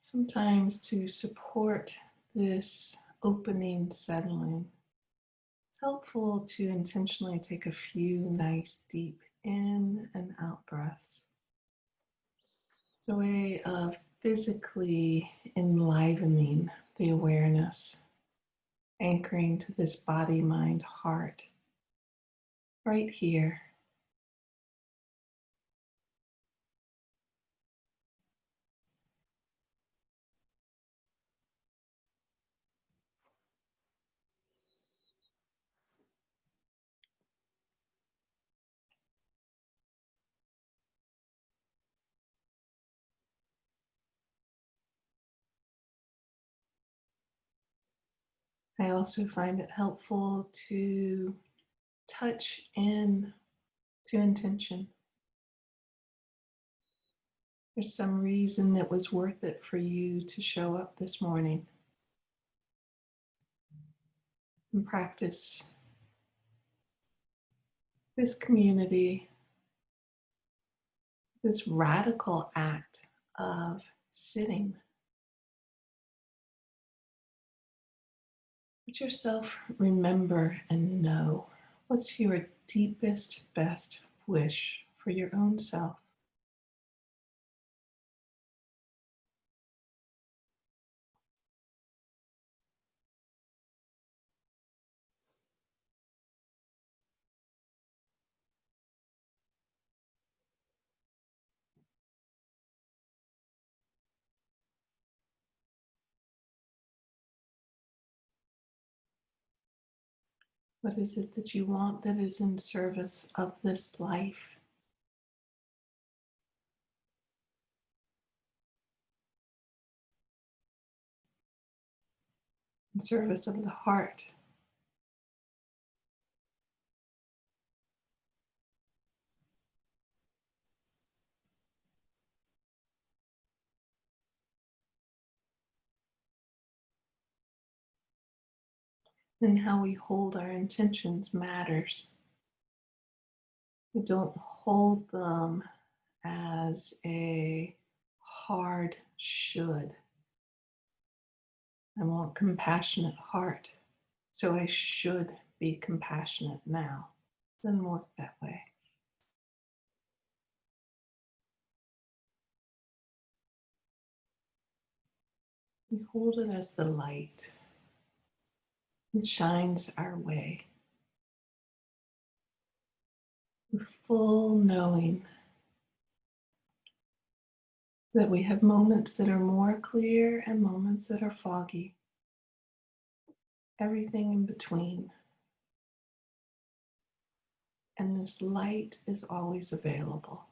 Sometimes to support this opening settling, it's helpful to intentionally take a few nice deep in and out breaths. It's a way of physically enlivening the awareness, anchoring to this body, mind, heart, right here. I also find it helpful to touch in to intention. There's some reason it was worth it for you to show up this morning and practice this community, this radical act of sitting. Let yourself remember and know what's your deepest, best wish for your own self. What is it that you want that is in service of this life? In service of the heart? And how we hold our intentions matters. We don't hold them as a hard should. I want compassionate heart, so I should be compassionate now. It doesn't work that way. We hold it as the light. It shines our way. With full knowing that we have moments that are more clear and moments that are foggy. Everything in between. And this light is always available.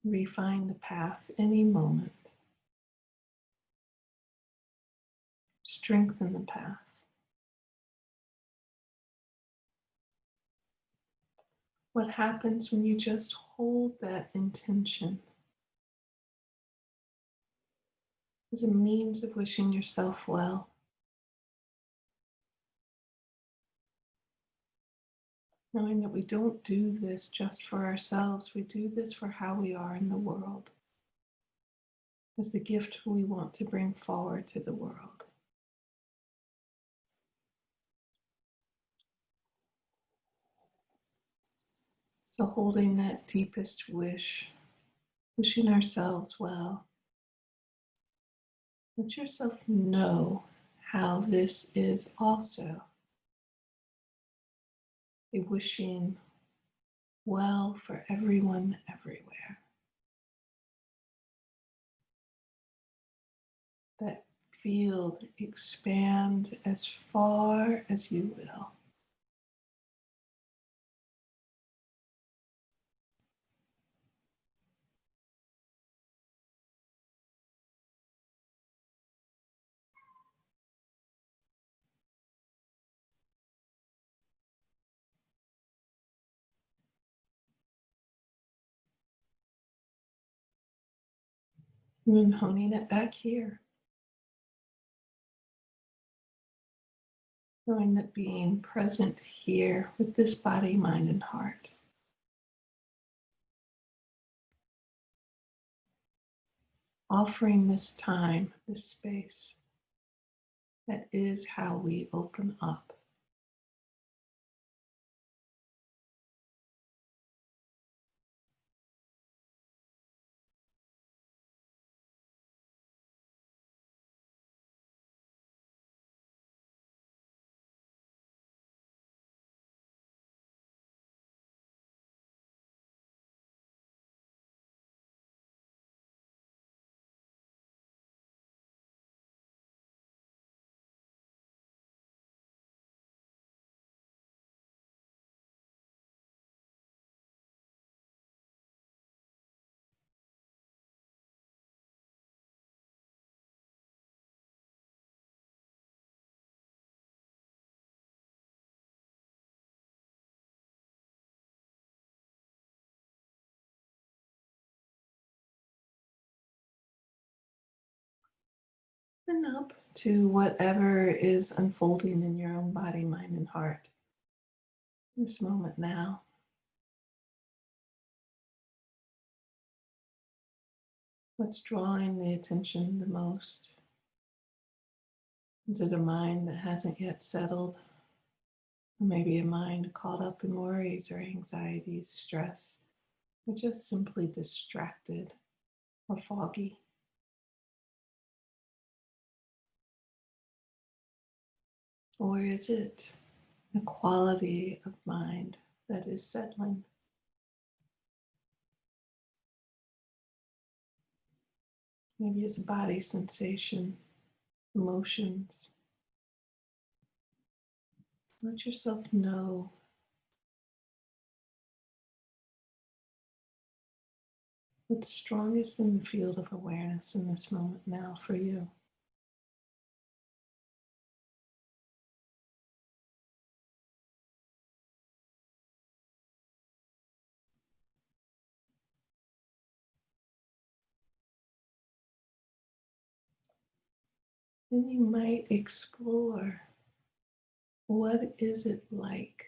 Refine the path any moment. Strengthen the path. What happens when you just hold that intention as a means of wishing yourself well? Knowing that we don't do this just for ourselves, we do this for how we are in the world, as the gift we want to bring forward to the world. So holding that deepest wish, wishing ourselves well, let yourself know how this is also a wishing well for everyone everywhere. That field expand as far as you will. And then honing it back here. Knowing that being present here with this body, mind, and heart offering this time, this space. That is how we open up. Open up to whatever is unfolding in your own body, mind, and heart this moment now. What's drawing the attention the most? Is it a mind that hasn't yet settled? Or maybe a mind caught up in worries or anxieties, stress, or just simply distracted or foggy? Or is it a quality of mind that is settling? Maybe it's a body sensation, emotions. Let yourself know what's strongest in the field of awareness in this moment now for you. Then you might explore, what is it like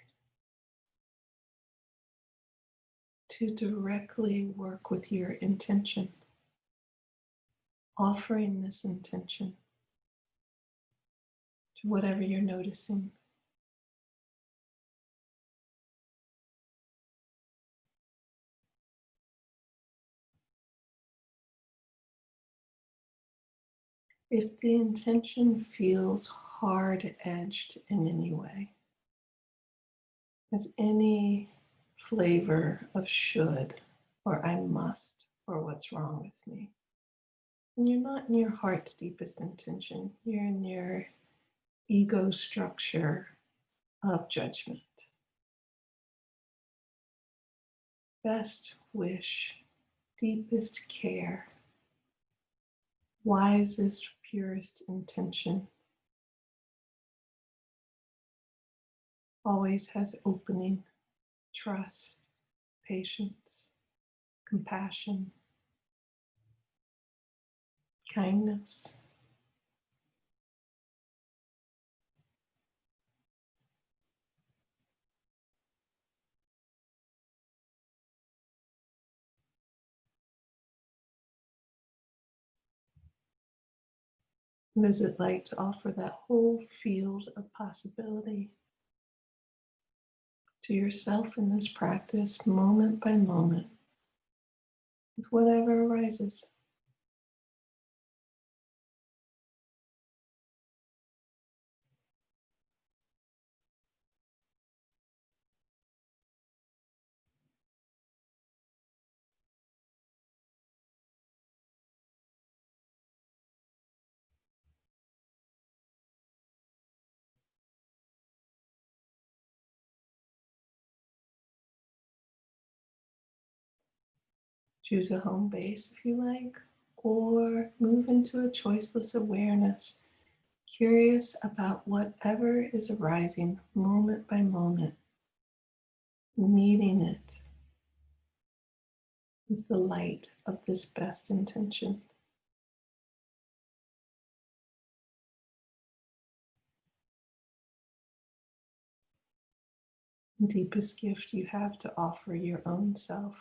to directly work with your intention, offering this intention to whatever you're noticing. If the intention feels hard-edged in any way, has any flavor of should or I must or what's wrong with me, and you're not in your heart's deepest intention, you're in your ego structure of judgment. Best wish, deepest care, wisest, purest intention always has opening, trust, patience, compassion, kindness. What is it like to offer that whole field of possibility to yourself in this practice, moment by moment, with whatever arises? Choose a home base if you like, or move into a choiceless awareness, curious about whatever is arising moment by moment, meeting it with the light of this best intention. The deepest gift you have to offer your own self.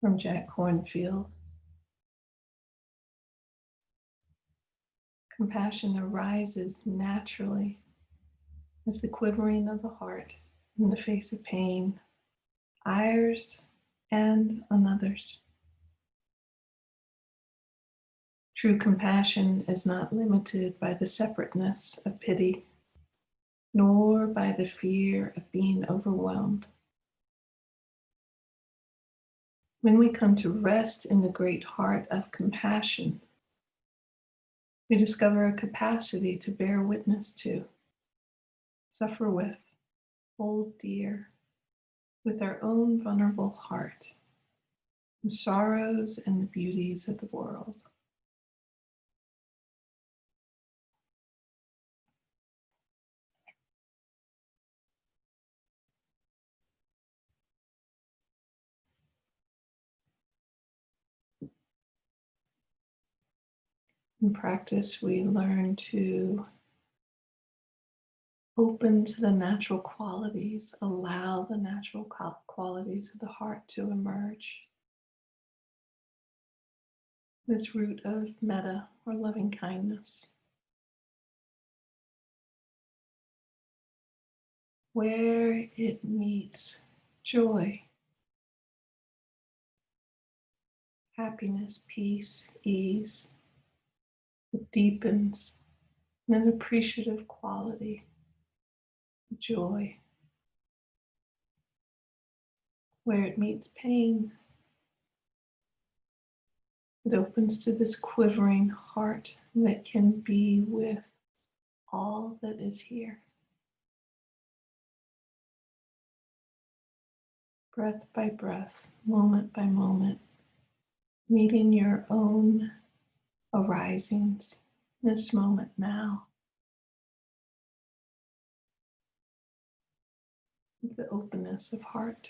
from Jack Kornfield. Compassion arises naturally as the quivering of the heart in the face of pain, ours and on others. True compassion is not limited by the separateness of pity, nor by the fear of being overwhelmed. When we come to rest in the great heart of compassion, we discover a capacity to bear witness to, suffer with, hold dear, with our own vulnerable heart, the sorrows and the beauties of the world. In practice, we learn to open to the natural qualities, allow the natural qualities of the heart to emerge. This root of metta or loving kindness, where it meets joy, happiness, peace, ease, it deepens in an appreciative quality, joy. Where it meets pain, it opens to this quivering heart that can be with all that is here. Breath by breath, moment by moment, meeting your own arisings, this moment now, with the openness of heart.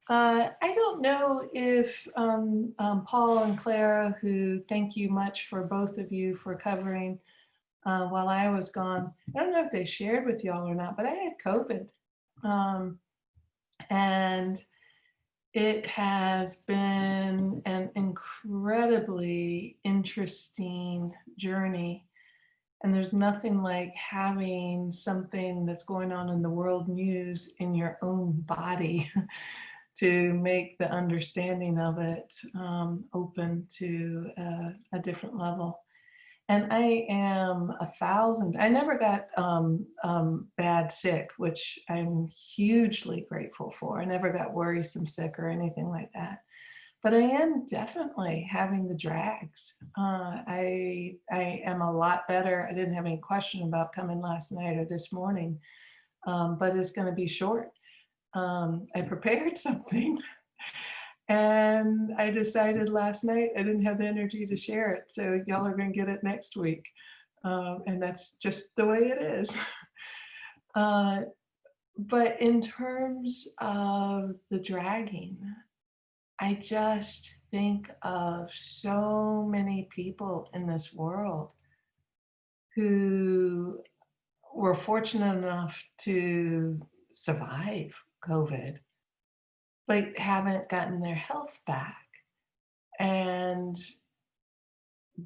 I don't know if Paul and Clara, who thank you much for both of you for covering while I was gone. I don't know if they shared with y'all or not, but I had COVID. Um, and it has been an incredibly interesting journey. And there's nothing like having something that's going on in the world news in your own body to make the understanding of it open to a different level. And I am 1,000. I never got bad sick, which I'm hugely grateful for. I never got worrisome sick or anything like that. But I am definitely having the drags. I am a lot better. I didn't have any question about coming last night or this morning, but it's going to be short. I prepared something and I decided last night I didn't have the energy to share it. So y'all are going to get it next week. And that's just the way it is. uh, but in terms of the dragging, I just think of so many people in this world who were fortunate enough to survive COVID, but haven't gotten their health back. And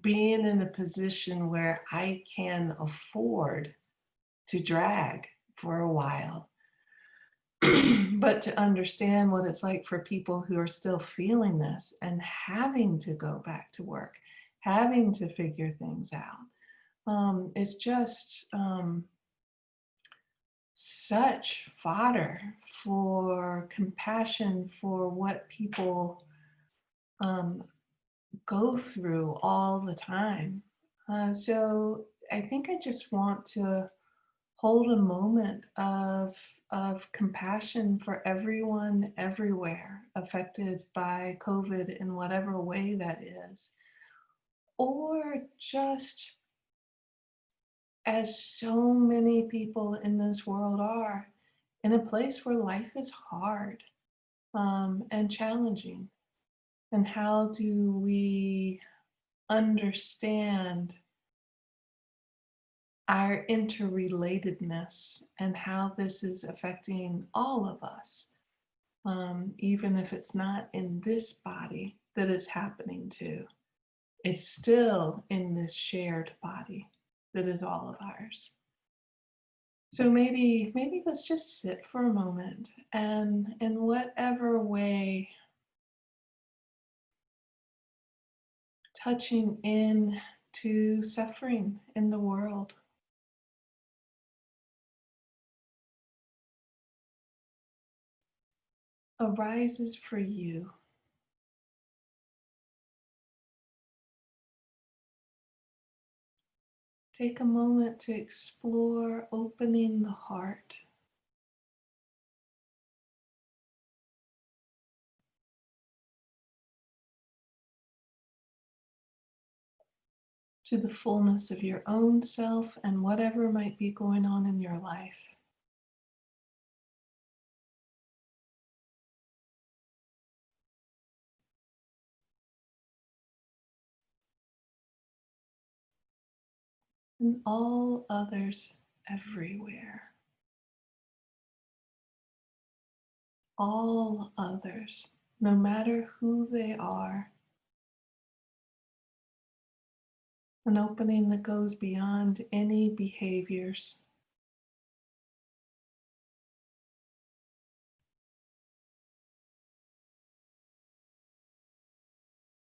being in a position where I can afford to drag for a while, but to understand what it's like for people who are still feeling this and having to go back to work, having to figure things out. It's just such fodder for compassion for what people um, go through all the time. So I think I just want to hold a moment of compassion for everyone everywhere affected by COVID in whatever way that is, or just as so many people in this world are in a place where life is hard and challenging. And how do we understand our interrelatedness and how this is affecting all of us, even if it's not in this body that it's happening to, it's still in this shared body that is all of ours. So maybe let's just sit for a moment and in whatever way touching in to suffering in the world arises for you. Take a moment to explore opening the heart. To the fullness of your own self and whatever might be going on in your life. And all others everywhere. All others, no matter who they are. An opening that goes beyond any behaviors.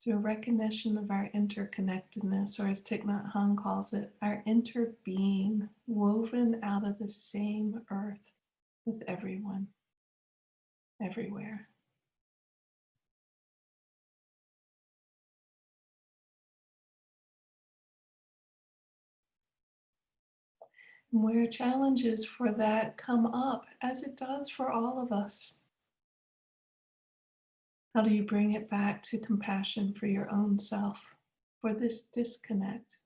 To a recognition of our interconnectedness, or as Thich Nhat Hanh calls it, our interbeing, woven out of the same earth with everyone, everywhere. And where challenges for that come up, as it does for all of us, how do you bring it back to compassion for your own self, for this disconnect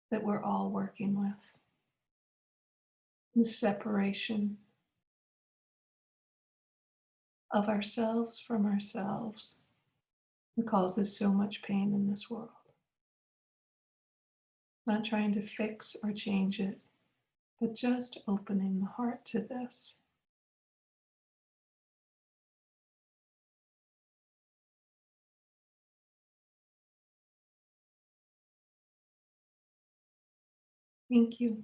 that we're all working with, the separation of ourselves from ourselves that causes so much pain in this world. Not trying to fix or change it, but just opening the heart to this. Thank you.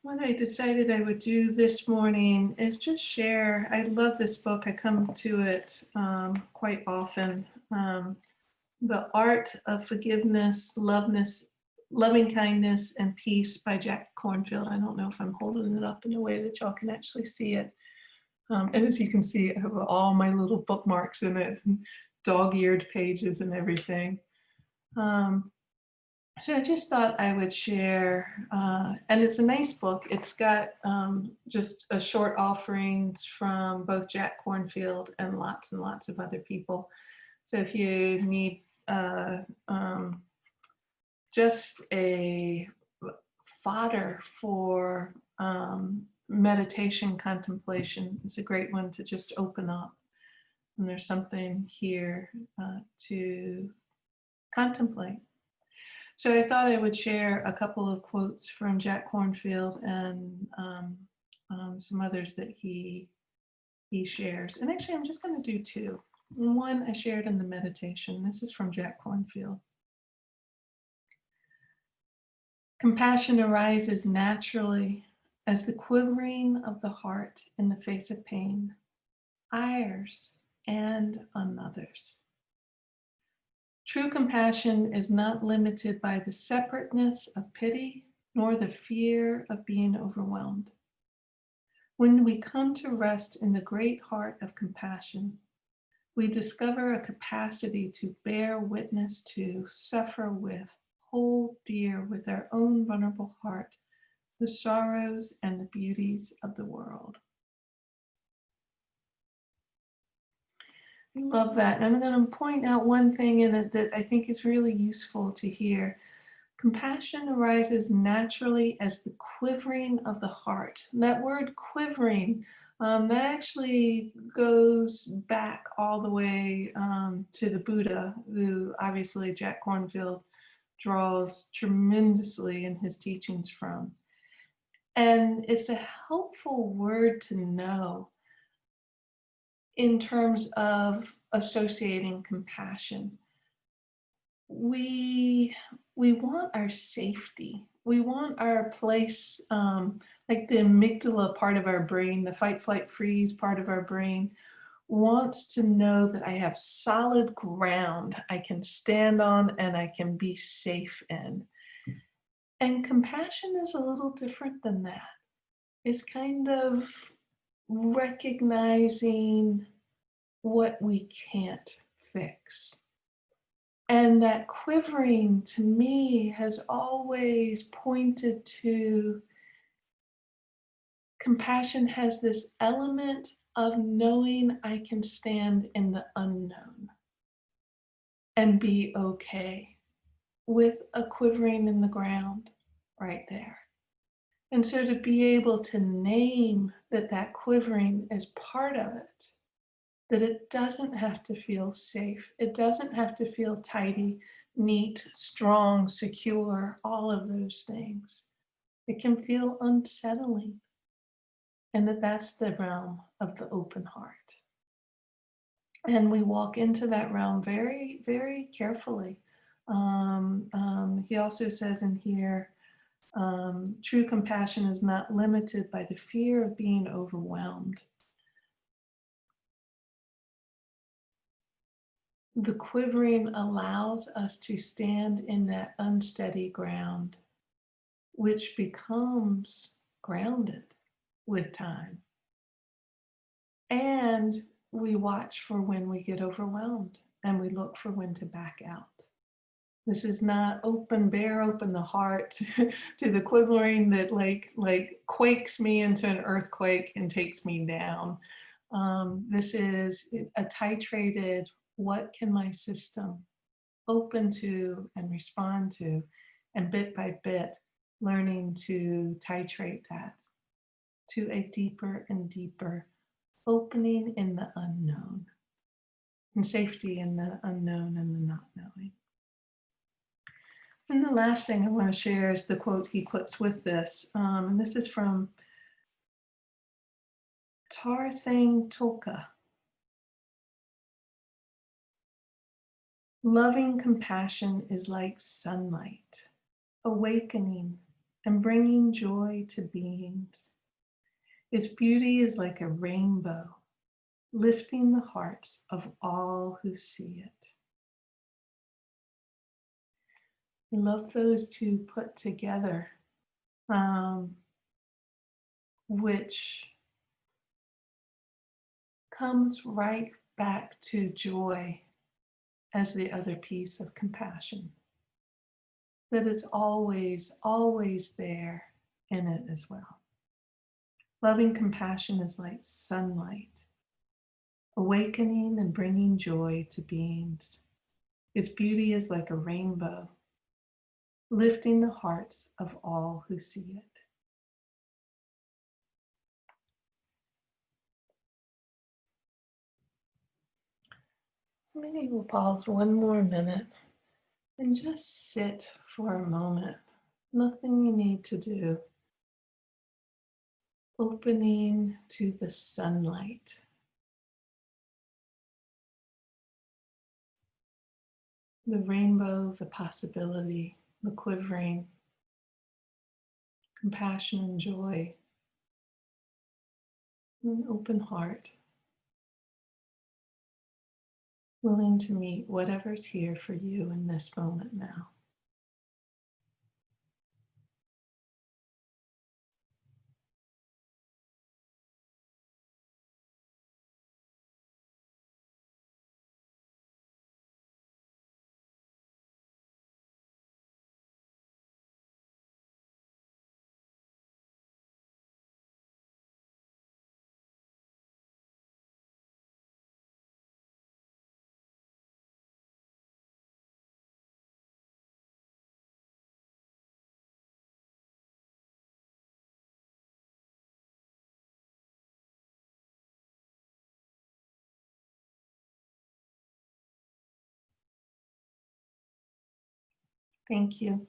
What I decided I would do this morning is just share. I love this book. I come to it quite often. The Art of Forgiveness, Loving Kindness, and Peace by Jack Kornfield. I don't know if I'm holding it up in a way that y'all can actually see it. And as you can see, I have all my little bookmarks in it, and dog-eared pages and everything. So I just thought I would share, and it's a nice book. It's got just a short offerings from both Jack Kornfield and lots of other people. So if you need just a fodder for meditation contemplation, it's a great one to just open up. And there's something here to contemplate. So I thought I would share a couple of quotes from Jack Kornfield and some others that he shares. And actually, I'm just going to do two. One I shared in the meditation. This is from Jack Kornfield. Compassion arises naturally as the quivering of the heart in the face of pain, ours and on others. True compassion is not limited by the separateness of pity nor the fear of being overwhelmed. When we come to rest in the great heart of compassion, we discover a capacity to bear witness to, suffer with, hold dear with our own vulnerable heart, the sorrows and the beauties of the world. I love that. I'm going to point out one thing in it that I think is really useful to hear. Compassion arises naturally as the quivering of the heart. That word quivering, that actually goes back all the way to the Buddha, who obviously Jack Kornfield draws tremendously in his teachings from. And it's a helpful word to know in terms of associating compassion. We want our safety. We want our place, like the amygdala part of our brain, the fight, flight, freeze part of our brain, wants to know that I have solid ground I can stand on and I can be safe in. And compassion is a little different than that. It's kind of recognizing what we can't fix. And that quivering to me has always pointed to compassion has this element of knowing I can stand in the unknown and be okay with a quivering in the ground right there. And so to be able to name that that quivering is part of it, that it doesn't have to feel safe, it doesn't have to feel tidy, neat, strong, secure, all of those things. It can feel unsettling, and that's the realm of the open heart. And we walk into that realm very, very carefully. He also says in here, true compassion is not limited by the fear of being overwhelmed. The quivering allows us to stand in that unsteady ground, which becomes grounded with time. And we watch for when we get overwhelmed and we look for when to back out. This is not open the heart to the quivering that like quakes me into an earthquake and takes me down. This is a titrated, what can my system open to and respond to, and bit by bit, learning to titrate that. to a deeper and deeper opening in the unknown, and safety in the unknown and the not knowing. And the last thing I want to share is the quote he puts with this. And this is from Tarthang Tulka. Loving compassion is like sunlight, awakening and bringing joy to beings. Its beauty is like a rainbow, lifting the hearts of all who see it. I love those two put together, which comes right back to joy as the other piece of compassion. That is always, always there in it as well. Loving compassion is like sunlight, awakening and bringing joy to beings. Its beauty is like a rainbow, lifting the hearts of all who see it. So maybe we'll pause one more minute and just sit for a moment. Nothing you need to do. Opening to the sunlight. The rainbow, the possibility, the quivering, compassion and joy, an open heart, willing to meet whatever's here for you in this moment now. Thank you.